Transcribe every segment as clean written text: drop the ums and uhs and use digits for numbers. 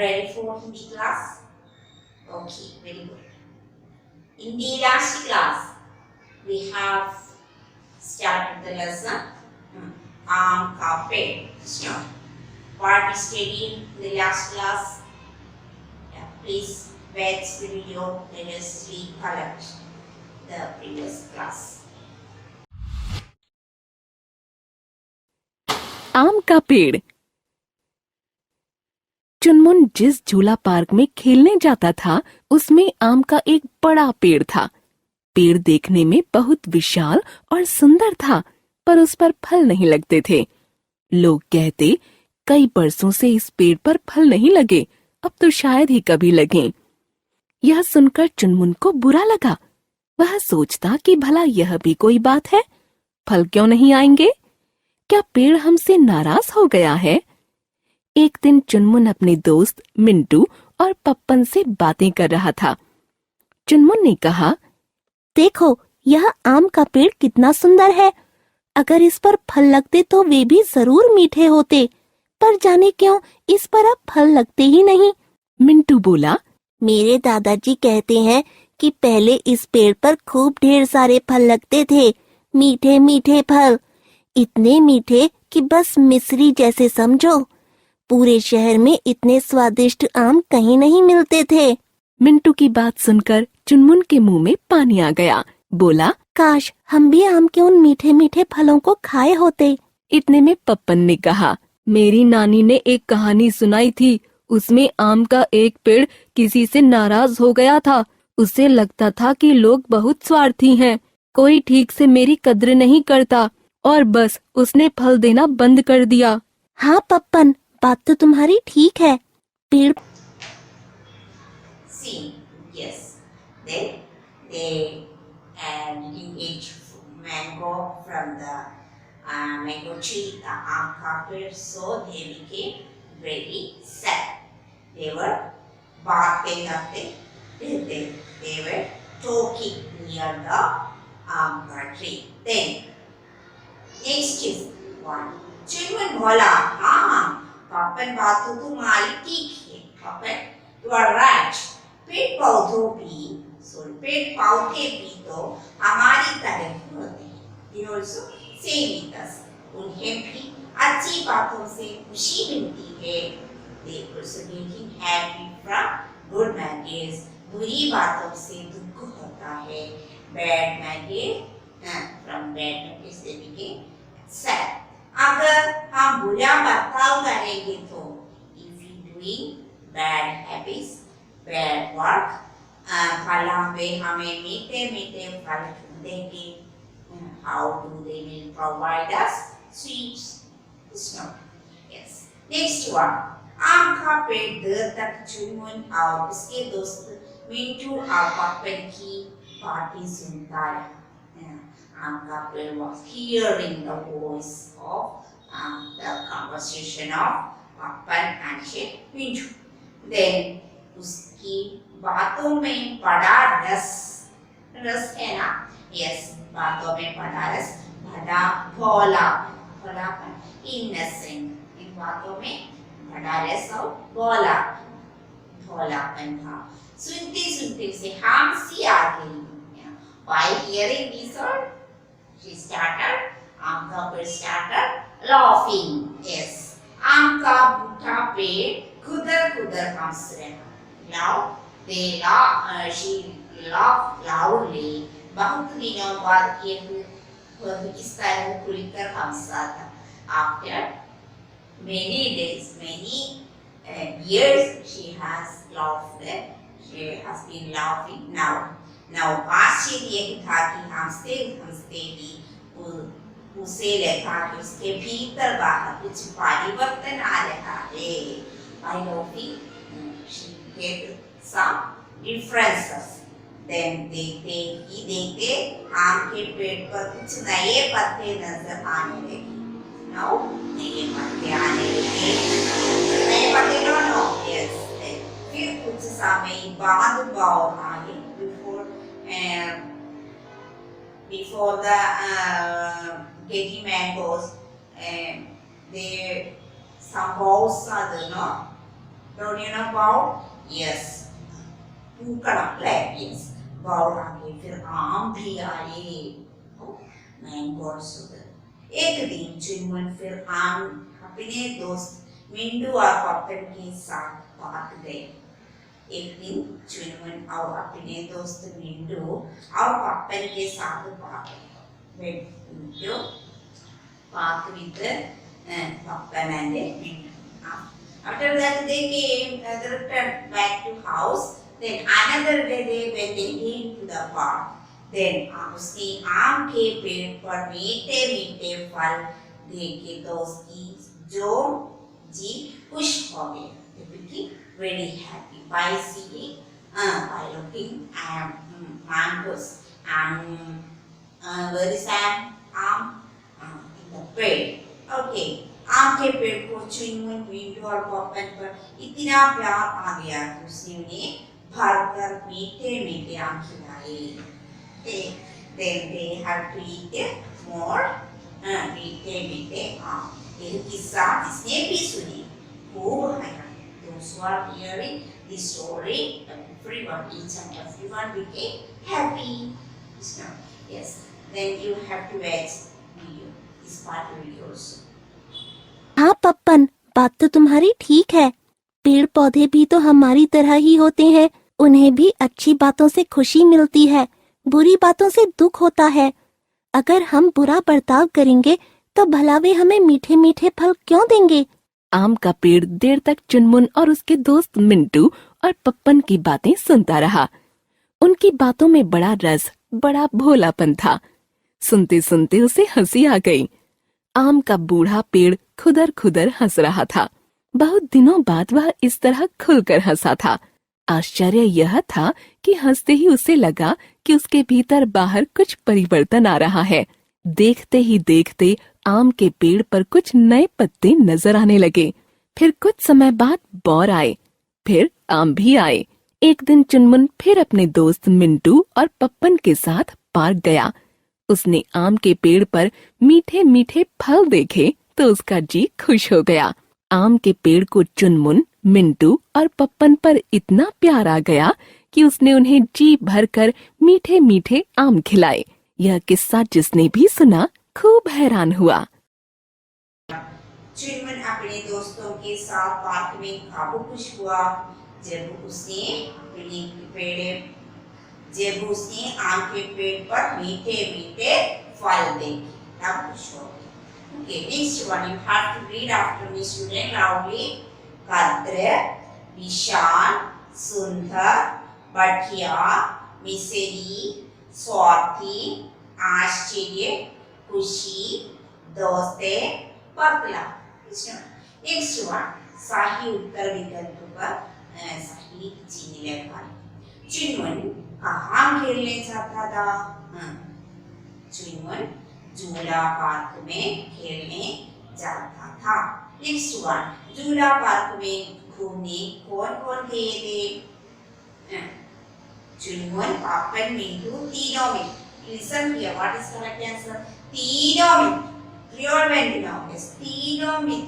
ready for Hindi class? Okay, very good. In the last class, we have started the lesson Aam Ka Ped. Start. What we studied in the last class? Yeah, please watch the video. Let us recollect the previous class. आम का पेड़। चुनमुन जिस झूला park में खेलने जाता था उसमें आम का एक बड़ा पेड़ था। पेड़ देखने में बहुत विशाल और सुंदर था, पर उस पर फल नहीं लगते थे। लोग कहते, कई बरसों से इस पेड़ पर फल नहीं लगे, अब तो शायद ही कभी लगें। यह सुनकर चुनमुन को बुरा लगा। वह सोचता कि भला यह भी कोई बात है, फल क्यों नहीं आएंगे? क्या पेड़ हमसे नाराज हो गया है? एक दिन चुनमुन अपने दोस्त मिंटू और पप्पन से बातें कर रहा था। चुनमुन ने कहा, देखो, यह आम का पेड़ कितना सुंदर है। अगर इस पर फल लगते तो वे भी जरूर मीठे होते, पर जाने क्यों इस पर अब फल लगते ही नहीं। मिंटू बोला, मेरे दादाजी कहते हैं कि पहले इस पेड़ पर खूब ढेर सारे फल लगते थे, मीठे मीठे फल, इतने मीठे कि बस मिश्री जैसे समझो। पूरे शहर में इतने स्वादिष्ट आम कहीं नहीं मिलते थे। मिंटू की बात सुनकर चुनमुन के मुंह में पानी आ गया। बोला, काश हम भी आम के उन मीठे मीठे फलों को खाए होते। इतने में पप्पन ने कहा, मेरी नानी ने एक कहानी सुनाई थी। उसमें आम का एक पेड़ किसी से नाराज हो गया था। उसे लगता था कि लोग बहुत स्वार्थी हैं, कोई ठीक से मेरी कद्र नहीं करता, और बस उसने फल देना बंद कर दिया। हाँ पप्पन, बात तो तुम्हारी ठीक है। पेड़ See, yes. Then they didn't eat mango from the mango tree, the aam so they became very sad. They were barking at they were talking near the tree. Then next is one. Children बोला, हाँ, पापन बात तो तुम्हारी ठीक है, पापन, you are right. पेड़ पौधे भी तो हमारी तरह होते हैं। They also say with us. उन्हें भी अच्छी बातों से खुशी मिलती है। They also getting happy from good memories. बुरी बातों से दुख होता है। Bad memories, from bad memories they became sad. अगर हम बुरा बर्ताव करेंगे तो if we doing bad habits, bad work, फलों पे हमें मीठे मीठे फल देंगे। How do they will provide us sweets? Snow. Yes. Next one. आम का पेड़ दूर तक चुनमुन और उसके दोस्त मिंटू और पप्पन की बातें सुनता रहा। आम का पेड़ was hearing the voice of the conversation of Pappan and Mintu. Then उसकी बातों में बड़ा रस है ना? यस, बातों में बड़ा रस, बड़ा भोलापन, इनोसेंट। इन बातों में बड़ा रस और भोलापन था। सुनते सुनते उसे हंसी आ गई। While hearing this word, she started, आम का पेड़ started laughing. Yes, आम का बूढ़ा पेड़ खुदर हंस रहा। Now she laughed loudly. बहुत दिनों बाद इस तरह खुलकर हंसा था। After many days, many years, she has laughed. She has been laughing now. Now आश्चर्य यह था कि हंसते हंसते भी उसे लगा कि उसके भीतर बाहर कुछ परिवर्तन आ रहा है। By laughing, she get some differences. Then देखते आम के पेड़ पर कुछ नए पत्ते नजर आने लगे। Now नए पत्ते आने लगे। नए पत्ते no, yes. फिर कुछ समय बाद बाढ़ आई। Before the getting mangoes, there some balls are there, no? Don't you know bow? Yes. पूकड़ा ले yes. Bow आगे फिर आम भी आए. Oh, mango और sugar. एक दिन चुनमुन फिर आम अपने दोस्त मिंटू और पप्पन के साथ पार्क गए. एक दिन चुनमुन और अपने दोस्त मिंटू और पप्पन के साथ पार्क गए. Park with Pappan and Mintu. After that they came, returned back to house. Then another day when they came to the park, then उसके आम के पेड़ पर मीठे मीठे फल देखे तो उसकी जो जी खुश हो गई. They became very happy by seeing, by looking at mangoes and where is that in the पेड़. Okay. आम के पेड़ को चुनमुन मिंटू और पप्पन पर इतना प्यार आ गया कि उसने उन्हें भरकर मीठे मीठे आम खिलाए. Then they had to eat more मीठे मीठे आम. यह किस्सा जिसने भी सुनी खूब हंसा. Those who are hearing this story, everyone, each and everyone became happy. Yes. Then you have to watch video. This part video also. हाँ पप्पन, बात तो तुम्हारी ठीक है. पेड़ पौधे भी तो हमारी तरह ही होते हैं. उन्हें भी अच्छी बातों से खुशी मिलती है, बुरी बातों से दुख होता है. अगर हम बुरा बर्ताव करेंगे तो भला वे हमें मीठे मीठे फल क्यों देंगे? आम का पेड़ देर तक चुनमुन और उसके दोस्त मिंटू और पप्पन की बातें सुनता रहा. उनकी बातों में बड़ा रस, बड़ा भोलापन था. सुनते सुनते उसे हंसी आ गई. आम का बूढ़ा पेड़ खुदर खुदर हंस रहा था. बहुत दिनों बाद वह इस तरह खुलकर हंसा था. आश्चर्य यह था कि हंसते ही उसे लगा कि उसके भीतर बाहर कुछ परिवर्तन आ रहा है. देखते ही देखते आम के पेड़ पर कुछ नए पत्ते नजर आने लगे. फिर कुछ समय बाद बौर आए, फिर आम भी आए. एक दिन चुनमुन फिर अपने दोस्त मिंटू और पप्पन के साथ पार्क गया. उसने आम के पेड़ पर मीठे मीठे फल देखे तो उसका जी खुश हो गया. आम के पेड़ को चुनमुन, मिंटू और पप्पन पर इतना प्यार आ गया कि उसने उन्हें जी भरकर मीठे मीठे आम खिलाए. यह किस्सा जिसने भी सुना खूब हैरान हुआ. चुनमुन अपने दोस्तों के साथ पार्क में काबू खुश हुआ जब उसने आम के पेड़ पर मीठे मीठे फल देखे. तब खुश हो गया. Okay, next one you have to read after me, student, loudly. Kadra, Vishal, Sundar, Bhatia, Miseri, Swathi, Ashchirya, Kushi, Doste, Pakla. Next one, Sahi उत्तर विकल्प पर सही चीनी लिखा. चुनमुन कहाँ खेलने जाता था? चुनमुन झूला पार्क में खेलने जाता था. नेक्स्ट वन, झूला पार्क में घूमने कौन कौन गए थे? चुनमुन, पप्पन, मिंटू, तीनों में. Listen here, what is correct answer? तीनों में. Clear when you know. Yes, तीनों में.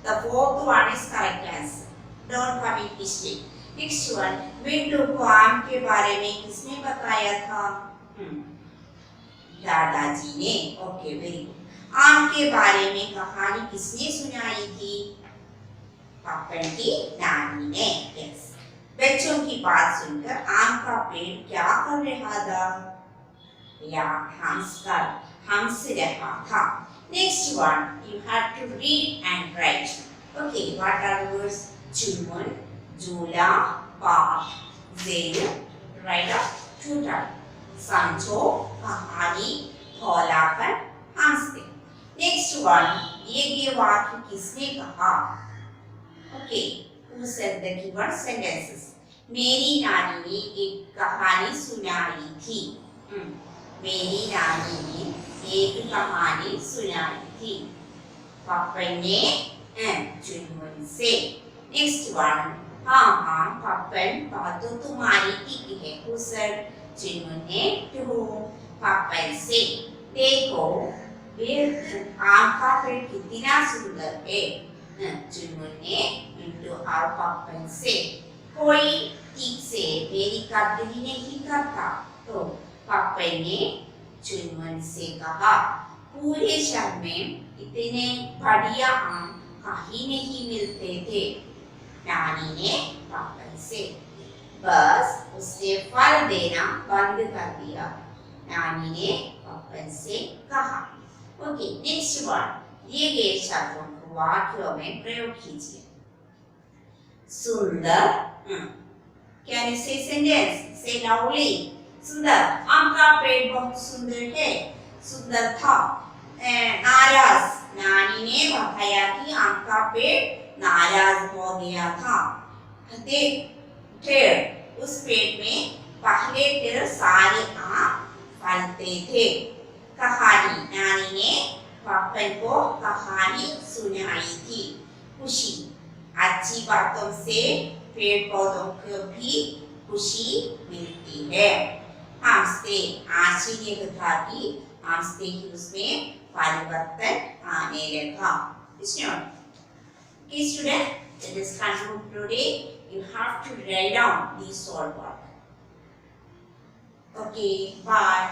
The fourth one is correct answer. Don't commit mistake. Next one, Mintu को आम के बारे में किसने बताया था? दादाजी ने. Okay, very good. आम के बारे में कहानी किसने सुनाई थी? पप्पन की नानी ने. यस. बच्चों की बात सुनकर आम का पेड़ क्या कर रहा था? या हंस रहा था. Next one, you have to read and write. Okay, what are the words? चुनमुन, झूला, पार्क, जेल, राइट अप, टूटा, समझो, कहानी, भोलापन, हंसते. नेक्स्ट वन, ये वाक्य किसने कहा? Okay, who said the given sentences? मेरी नानी ने एक कहानी सुनाई थी. मेरी नानी ने एक कहानी सुनाई थी. पप्पन ने चुनमुन से. नेक्स्ट वन, हाँ पप्पन, बात तो तुम्हारी ठीक है. Who said? चुनमुन ने to पप्पन से. देखो आम का पेड़ कितना सुंदर है. चुनमुन ने into our पप्पन से कोई ठीक से मेरी कदर ही नहीं करता। तो पप्पन ने चुनमुन से कहा, पूरे शहर में इतने बढ़िया आम कहीं नहीं मिलते थे। नानी ने पप्पन से बस उसने फल देना बंद कर दिया। नानी ने पप्पन से कहा। ओके, नेक्स्ट वर्ड, दिए गए शब्दों को वाक्यों में प्रयोग कीजिए। सुंदर, कैन यू से सेंटेंस, से लवली। सुंदर, आम का पेड़ बहुत सुंदर है, सुंदर था। नाराज, नानी ने बताया कि आम का पेड़ नाराज हो गया था। पेड़, उस पेड़ में पहले ढेर सारे आम फलते थे। कहानी, नानी ने पप्पन को कहानी सुनाई थी। खुशी, अच्छी बातों से पेड़ पौधों को भी खुशी मिलती है। हंसते, आशी ने कहा कि हंसते ही उसमें परिवर्तन आने लगा। Okay, student, let us conclude today. You have to write down these all words. Okay, bye.